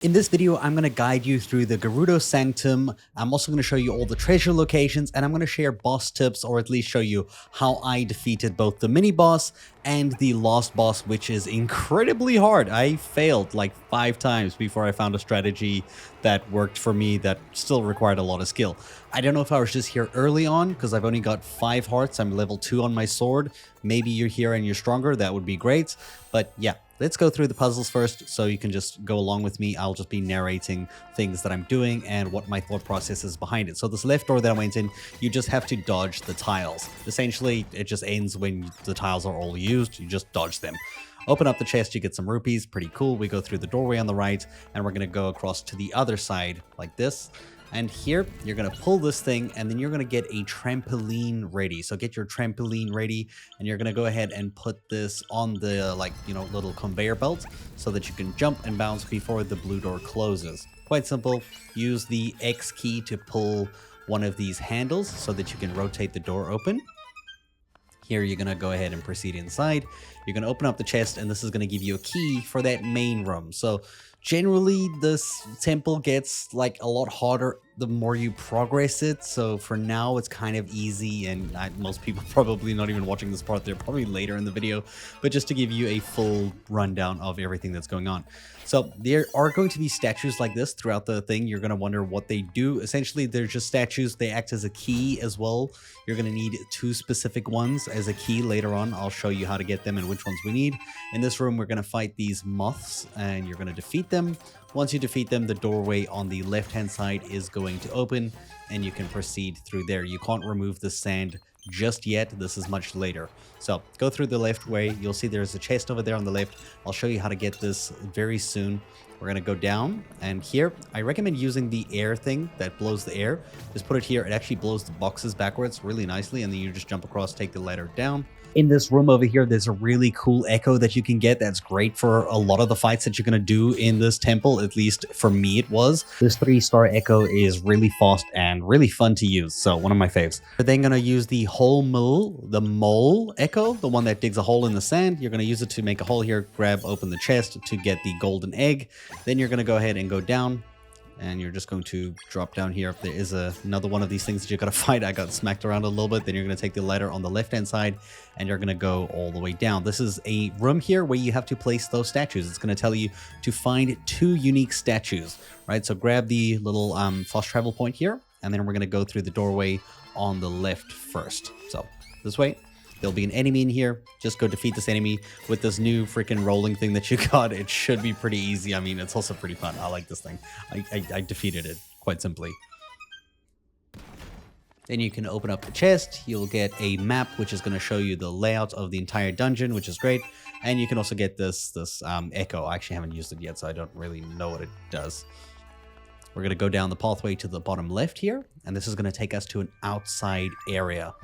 In this video, I'm going to guide you through the Gerudo Sanctum. I'm also going to show you all the treasure locations, and I'm going to share boss tips, or at least show you how I defeated both the mini boss and the last boss, which is incredibly hard. I failed like 5 times before I found a strategy that worked for me that still required a lot of skill. I don't know if I was just here early on because I've only got 5 hearts. I'm level 2 on my sword. Maybe you're here and you're stronger. That would be great. But yeah. Let's go through the puzzles first so you can just go along with me. I'll just be narrating things that I'm doing and what my thought process is behind it. So this left door that I went in, you just have to dodge the tiles. Essentially, it just ends when the tiles are all used. You just dodge them. Open up the chest, you get some rupees. Pretty cool. We go through the doorway on the right and we're going to go across to the other side like this. And here, you're going to pull this thing, and then you're going to get a trampoline ready. So get your trampoline ready, and you're going to go ahead and put this on the, little conveyor belt so that you can jump and bounce before the blue door closes. Quite simple. Use the X key to pull one of these handles so that you can rotate the door open. Here, you're going to go ahead and proceed inside. You're going to open up the chest, and this is going to give you a key for that main room. So generally, this temple gets like a lot harder the more you progress it. So for now, it's kind of easy, and most people probably not even watching this part. They're probably later in the video, but just to give you a full rundown of everything that's going on. So there are going to be statues like this throughout the thing. You're going to wonder what they do. Essentially, they're just statues. They act as a key as well. You're going to need 2 specific ones as a key later on. I'll show you how to get them and which ones we need. In this room, we're going to fight these moths, and you're going to defeat them. Once you defeat them, the doorway on the left-hand side is going to open, and you can proceed through there. You can't remove the sand just yet. This is much later. So go through the left way. You'll see there's a chest over there on the left. I'll show you how to get this very soon. We're going to go down, and here I recommend using the air thing that blows the air. Just put it here. It actually blows the boxes backwards really nicely, and then you just jump across, take the ladder down. In this room over here, there's a really cool echo that you can get that's great for a lot of the fights that you're going to do in this temple. At least for me it was. This 3-star echo is really fast and really fun to use, so one of my faves. We're then going to use the mole echo, the one that digs a hole in the sand. You're going to use it to make a hole here, open the chest to get the golden egg. Then you're going to go ahead and go down, and you're just going to drop down here. If there is another one of these things that you got to fight, I got smacked around a little bit. Then you're going to take the ladder on the left-hand side, and you're going to go all the way down. This is a room here where you have to place those statues. It's going to tell you to find 2 unique statues, right? So grab the little fast travel point here, and then we're going to go through the doorway on the left first. So this way. There'll be an enemy in here. Just go defeat this enemy with this new freaking rolling thing that you got. It should be pretty easy. I mean, it's also pretty fun. I like this thing. I defeated it quite simply. Then you can open up the chest. You'll get a map, which is going to show you the layout of the entire dungeon, which is great. And you can also get this echo. I actually haven't used it yet, so I don't really know what it does. We're going to go down the pathway to the bottom left here. And this is going to take us to an outside area.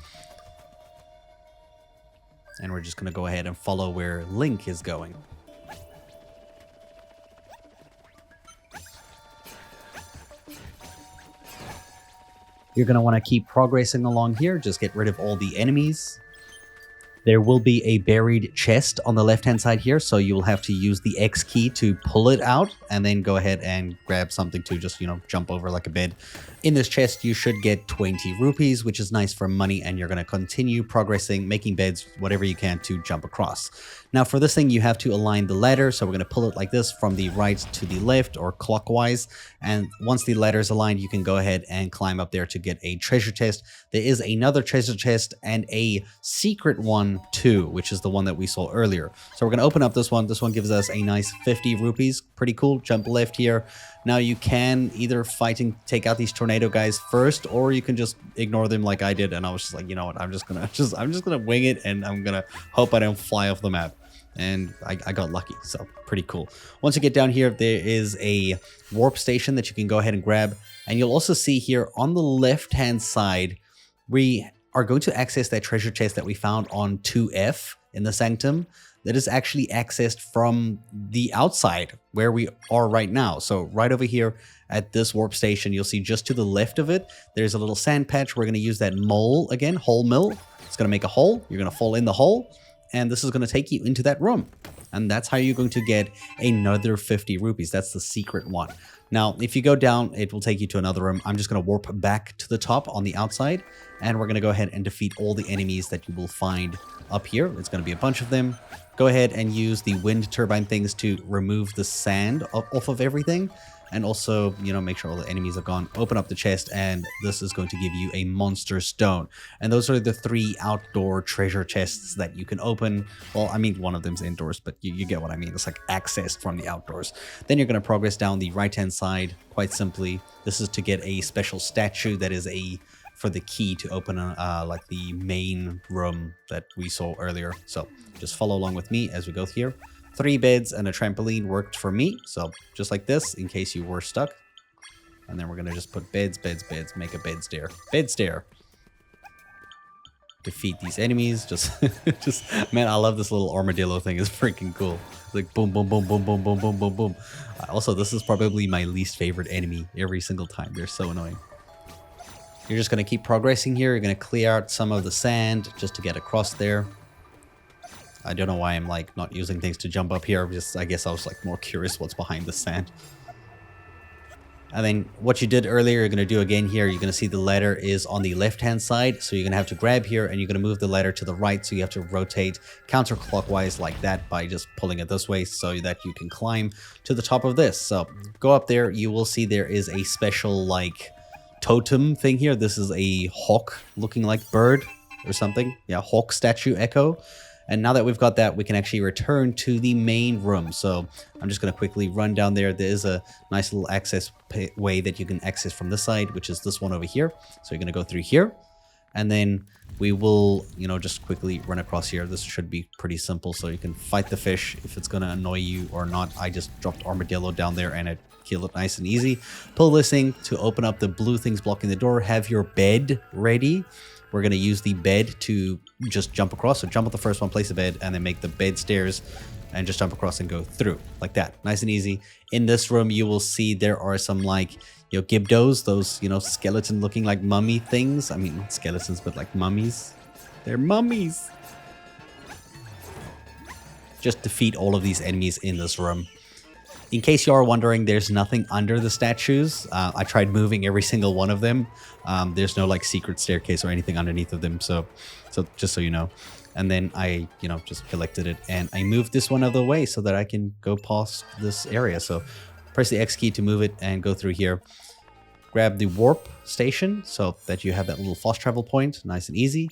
And we're just going to go ahead and follow where Link is going. You're going to want to keep progressing along here. Just get rid of all the enemies. There will be a buried chest on the left-hand side here, so you'll have to use the X key to pull it out, and then go ahead and grab something to just, jump over like a bed. In this chest, you should get 20 rupees, which is nice for money, and you're going to continue progressing, making beds, whatever you can to jump across. Now, for this thing, you have to align the ladder, so we're going to pull it like this from the right to the left, or clockwise, and once the ladder is aligned, you can go ahead and climb up there to get a treasure chest. There is another treasure chest and a secret one too, which is the one that we saw earlier. So we're going to open up this one. This one gives us a nice 50 rupees. Pretty cool. Jump left here. Now you can either fight and take out these tornado guys first, or you can just ignore them like I did. And I was just like, you know what? I'm just gonna wing it, and I'm gonna hope I don't fly off the map. And I got lucky, so pretty cool. Once you get down here, there is a warp station that you can go ahead and grab. And you'll also see here on the left-hand side, we are going to access that treasure chest that we found on 2F in the Sanctum. That is actually accessed from the outside where we are right now. So right over here at this warp station, you'll see just to the left of it, there's a little sand patch. We're going to use that mole again, hole mill. It's going to make a hole. You're going to fall in the hole, and this is going to take you into that room. And that's how you're going to get another 50 rupees. That's the secret one. Now, if you go down, it will take you to another room. I'm just going to warp back to the top on the outside, and we're going to go ahead and defeat all the enemies that you will find up here. It's going to be a bunch of them. Go ahead and use the wind turbine things to remove the sand off of everything. And also, you know, make sure all the enemies are gone. Open up the chest, and this is going to give you a monster stone. And those are the 3 outdoor treasure chests that you can open. Well, I mean, one of them's indoors, but you get what I mean. It's like accessed from the outdoors. Then you're going to progress down the right-hand side quite simply. This is to get a special statue that is for the key to open like the main room that we saw earlier. So just follow along with me as we go here. 3 beds and a trampoline worked for me. So just like this, in case you were stuck. And then we're going to just put beds, make a bed stair. Bed stair. Defeat these enemies. Just, man, I love this little armadillo thing. It's freaking cool. It's like boom, boom, boom, boom, boom, boom, boom, boom, boom. Also, this is probably my least favorite enemy every single time. They're so annoying. You're just going to keep progressing here. You're going to clear out some of the sand just to get across there. I don't know why I'm like not using things to jump up here. I guess I was like more curious what's behind the sand. And then what you did earlier, you're going to do again here. You're going to see the ladder is on the left-hand side. So you're going to have to grab here and you're going to move the ladder to the right. So you have to rotate counterclockwise like that by just pulling it this way so that you can climb to the top of this. So go up there. You will see there is a special like totem thing here. This is a hawk looking like bird or something. Yeah, hawk statue echo. And now that we've got that, we can actually return to the main room. So I'm just going to quickly run down there. There is a nice little access way that you can access from this side, which is this one over here. So you're going to go through here. And then we will, you know, just quickly run across here. This should be pretty simple. So you can fight the fish if it's going to annoy you or not. I just dropped armadillo down there and it killed it nice and easy. Pull this thing to open up the blue things blocking the door. Have your bed ready. We're going to use the bed to just jump across. So jump on the first one, place the bed, and then make the bed stairs and just jump across and go through like that. Nice and easy. In this room, you will see there are some like, you know, gibdos, those, you know, skeleton looking like mummy things. I mean, skeletons, but like mummies. They're mummies. Just defeat all of these enemies in this room. In case you are wondering, there's nothing under the statues. I tried moving every single one of them. There's no like secret staircase or anything underneath of them. So just so you know. And then I, you know, just collected it and I moved this one out of the way so that I can go past this area. So press the X key to move it and go through here. Grab the warp station so that you have that little fast travel point. Nice and easy.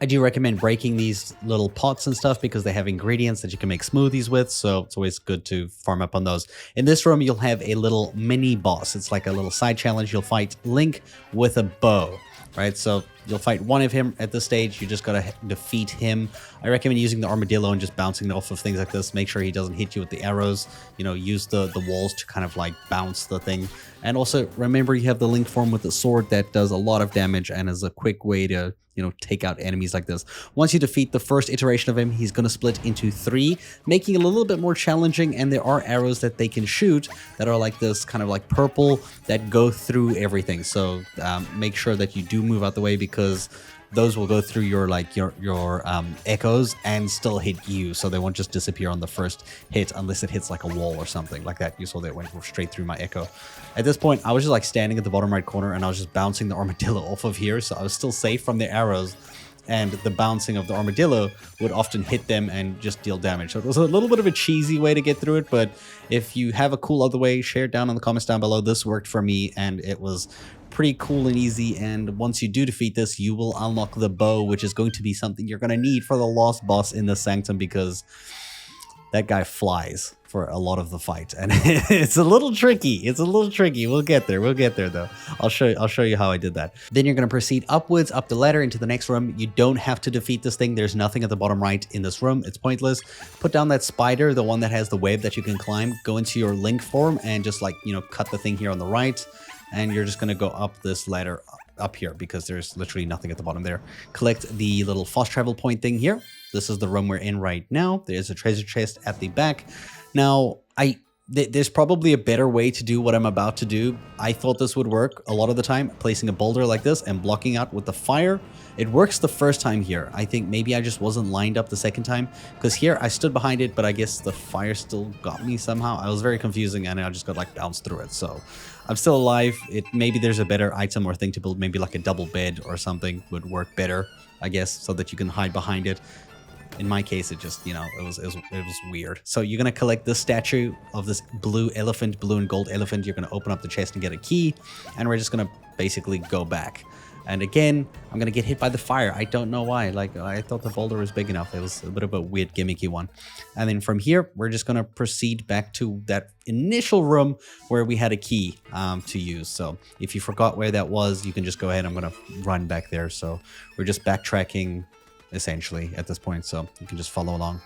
I do recommend breaking these little pots and stuff because they have ingredients that you can make smoothies with, so it's always good to farm up on those. In this room, you'll have a little mini boss. It's like a little side challenge. You'll fight Link with a bow, right? So you'll fight one of him at this stage. You just gotta defeat him. I recommend using the armadillo and just bouncing off of things like this. Make sure he doesn't hit you with the arrows. You know, use the walls to kind of like bounce the thing. And also remember you have the Link form with the sword that does a lot of damage and is a quick way to, you know, take out enemies like this. Once you defeat the first iteration of him, he's going to split into 3, making it a little bit more challenging. And there are arrows that they can shoot that are like this kind of like purple that go through everything. So make sure that you do move out the way because those will go through your like your echoes and still hit you, so they won't just disappear on the first hit unless it hits like a wall or something like that. You saw that went straight through my echo. At this point, I was just like standing at the bottom right corner and I was just bouncing the armadillo off of here, so I was still safe from the arrows, and the bouncing of the armadillo would often hit them and just deal damage. So it was a little bit of a cheesy way to get through it, but if you have a cool other way, share it down in the comments down below. This worked for me and it was pretty cool and easy. And once you do defeat this, you will unlock the bow, which is going to be something you're going to need for the last boss in the Sanctum, because that guy flies for a lot of the fight and it's a little tricky. We'll get there though. I'll show you how I did that. Then you're going to proceed upwards up the ladder into the next room. You don't have to defeat this thing. There's nothing at the bottom right in this room. It's pointless. Put down that spider, the one that has the web that you can climb. Go into your Link form and just like, you know, cut the thing here on the right, and you're just going to go up this ladder up here because there's literally nothing at the bottom there. Collect the little fast travel point thing here. This is the room we're in right now. There's a treasure chest at the back. Now, I There's probably a better way to do what I'm about to do. I thought this would work a lot of the time, placing a boulder like this and blocking out with the fire. It works the first time here. I think maybe I just wasn't lined up the second time, because here I stood behind it, but I guess the fire still got me somehow. I was very confusing, and I just got like bounced through it. So I'm still alive. Maybe there's a better item or thing to build. Maybe like a double bed or something would work better, I guess, so that you can hide behind it. In my case, it just, it was weird. So you're going to collect this statue of this blue elephant, blue and gold elephant. You're going to open up the chest and get a key. And we're just going to basically go back. And again, I'm going to get hit by the fire. I don't know why. Like, I thought the boulder was big enough. It was a bit of a weird gimmicky one. And then from here, we're just going to proceed back to that initial room where we had a key to use. So if you forgot where that was, you can just go ahead. I'm going to run back there. So we're just backtracking essentially at this point, so you can just follow along.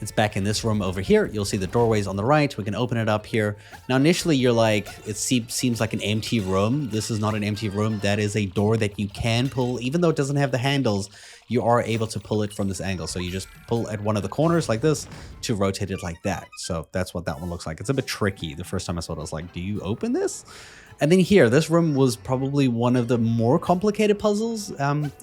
It's back in this room over here. You'll see the doorways on the right. We can open it up here. Now, initially, you're like, it seems like an empty room. This is not an empty room. That is a door that you can pull. Even though it doesn't have the handles, you are able to pull it from this angle. So you just pull at one of the corners like this to rotate it like that. So that's what that one looks like. It's a bit tricky. The first time I saw it, I was like, do you open this? And then here, this room was probably one of the more complicated puzzles,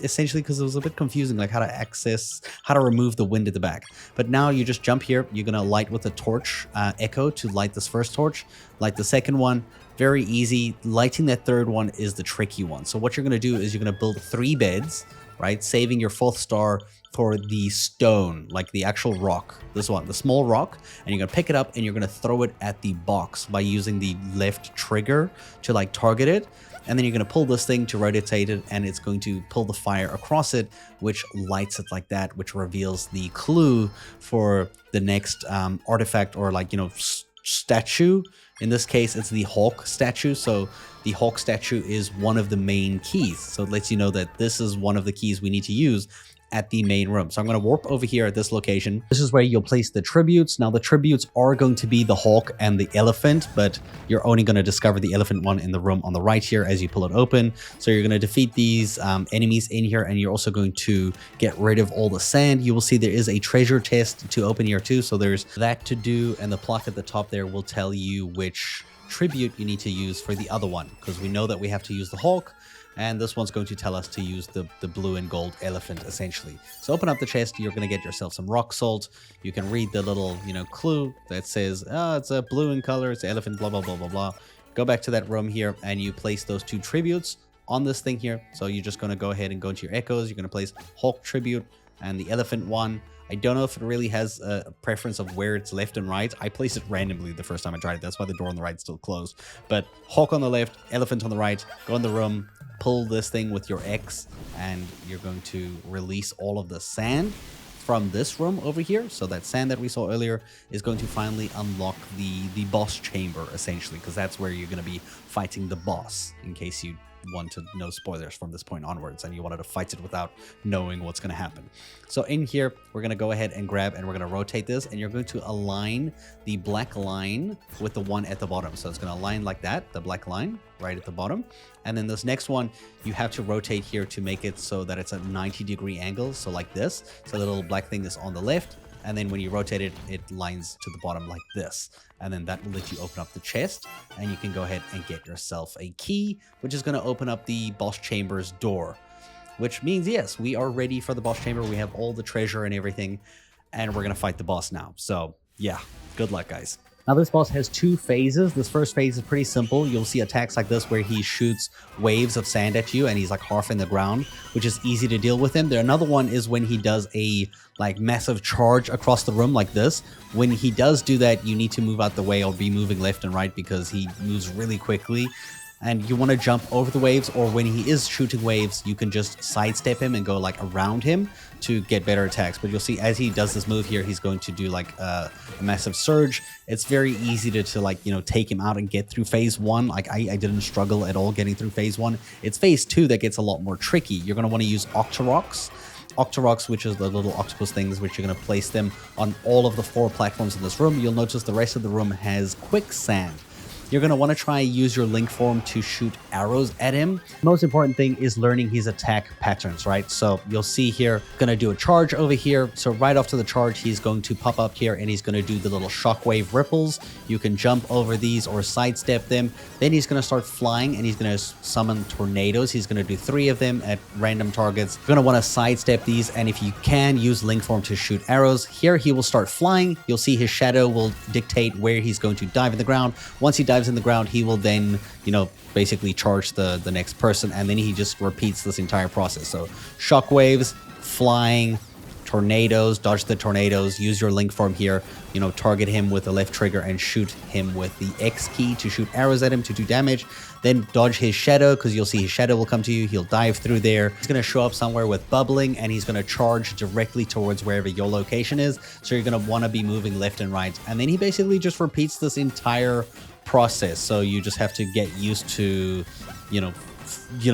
essentially because it was a bit confusing, like how to remove the wind at the back. But now you just jump here. You're going to light with a torch echo to light this first torch, light the second one. Very easy. Lighting that third one is the tricky one. So what you're going to do is you're going to build 3 beds, right? Saving your 4th star for the stone, like the actual rock, this one, the small rock, and you're gonna pick it up and you're gonna throw it at the box by using the left trigger to like target it, and then you're gonna pull this thing to rotate it, and it's going to pull the fire across it, which lights it like that, which reveals the clue for the next artifact, or like, statue. In this case, it's the Hawk statue. So the Hawk statue is one of the main keys. So it lets you know that this is one of the keys we need to use at the main room. So I'm going to warp over here at this location. This is where you'll place the tributes. Now the tributes are going to be the hawk and the elephant, but you're only going to discover the elephant one in the room on the right here as you pull it open. So you're going to defeat these enemies in here, and you're also going to get rid of all the sand. You will see there is a treasure chest to open here too. So there's that to do, and the plaque at the top there will tell you which tribute you need to use for the other one, because we know that we have to use the hawk. And this one's going to tell us to use the blue and gold elephant, essentially. So open up the chest. You're going to get yourself some rock salt. You can read the little, clue that says, it's a blue in color. It's an elephant, blah, blah, blah, blah, blah. Go back to that room here, and you place those 2 tributes on this thing here. So you're just going to go ahead and go into your echoes. You're going to place Hawk tribute and the elephant one. I don't know if it really has a preference of where it's left and right. I placed it randomly the first time I tried it. That's why the door on the right is still closed. But Hawk on the left, elephant on the right. Go in the room, pull this thing with your X, and you're going to release all of the sand from this room over here. So that sand that we saw earlier is going to finally unlock the boss chamber, essentially, because that's where you're going to be fighting the boss, in case you want to know spoilers from this point onwards and you wanted to fight it without knowing what's going to happen. So in here, we're going to go ahead and grab, and we're going to rotate this, and you're going to align the black line with the one at the bottom. So it's going to align like that, the black line right at the bottom. And then this next one, you have to rotate here to make it so that it's a 90-degree angle. So like this. So the little black thing is on the left. And then when you rotate it, it lines to the bottom like this. And then that will let you open up the chest, and you can go ahead and get yourself a key, which is going to open up the boss chamber's door. Which means, yes, we are ready for the boss chamber. We have all the treasure and everything, and we're going to fight the boss now. So, yeah, good luck, guys. Now, this boss has 2 phases. This first phase is pretty simple. You'll see attacks like this where he shoots waves of sand at you, and he's like half in the ground, which is easy to deal with him. Another one is when he does a massive charge across the room like this. When he does do that, you need to move out the way or be moving left and right because he moves really quickly. And you want to jump over the waves, or when he is shooting waves, you can just sidestep him and go like around him to get better attacks. But you'll see as he does this move here, he's going to do like a massive surge. It's very easy to take him out and get through phase 1. Like I didn't struggle at all getting through phase 1. It's phase 2 that gets a lot more tricky. You're going to want to use Octoroks, which is the little octopus things, which you're going to place them on all of the 4 platforms in this room. You'll notice the rest of the room has quicksand. you're going to want to try use your link form to shoot arrows at him. Most important thing is learning his attack patterns, right? So you'll see here, going to do a charge over here. So right after the charge, he's going to pop up here and he's going to do the little shockwave ripples. You can jump over these or sidestep them. Then he's going to start flying and he's going to summon tornadoes. He's going to do 3 of them at random targets. You're going to want to sidestep these, and if you can, use link form to shoot arrows. Here he will start flying. You'll see his shadow will dictate where he's going to dive in the ground. Once he dives in the ground, he will then, you know, basically charge the next person, and then he just repeats this entire process. So shockwaves, flying, tornadoes, dodge the tornadoes, use your link form here, you know, target him with the left trigger and shoot him with the X key to shoot arrows at him to do damage. Then dodge his shadow, because you'll see his shadow will come to you. He'll dive through there. He's going to show up somewhere with bubbling, and he's going to charge directly towards wherever your location is. So you're going to want to be moving left and right. And then he basically just repeats this entire process. So you just have to get used to, you know,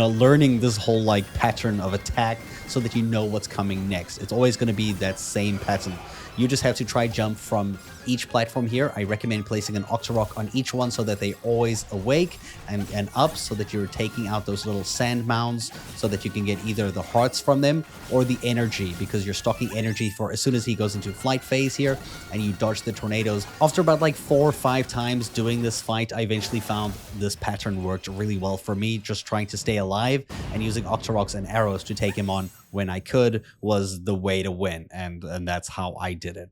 learning this whole like pattern of attack so that you know what's coming next. It's always going to be that same pattern. You just have to try jump from each platform here. I recommend placing an Octorok on each one so that they always awake and up, so that you're taking out those little sand mounds so that you can get either the hearts from them or the energy, because you're stocking energy for as soon as he goes into flight phase here, and you dodge the tornadoes. After about like 4 or 5 times doing this fight, I eventually found this pattern worked really well for me. Just trying to stay alive and using Octoroks and arrows to take him on when I could was the way to win, and that's how I did it.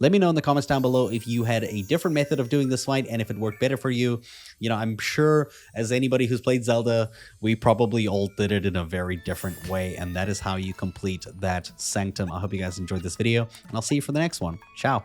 Let me know in the comments down below if you had a different method of doing this fight and if it worked better for you. You know, I'm sure as anybody who's played Zelda, we probably all did it in a very different way, and that is how you complete that Sanctum. I hope you guys enjoyed this video, and I'll see you for the next one. Ciao.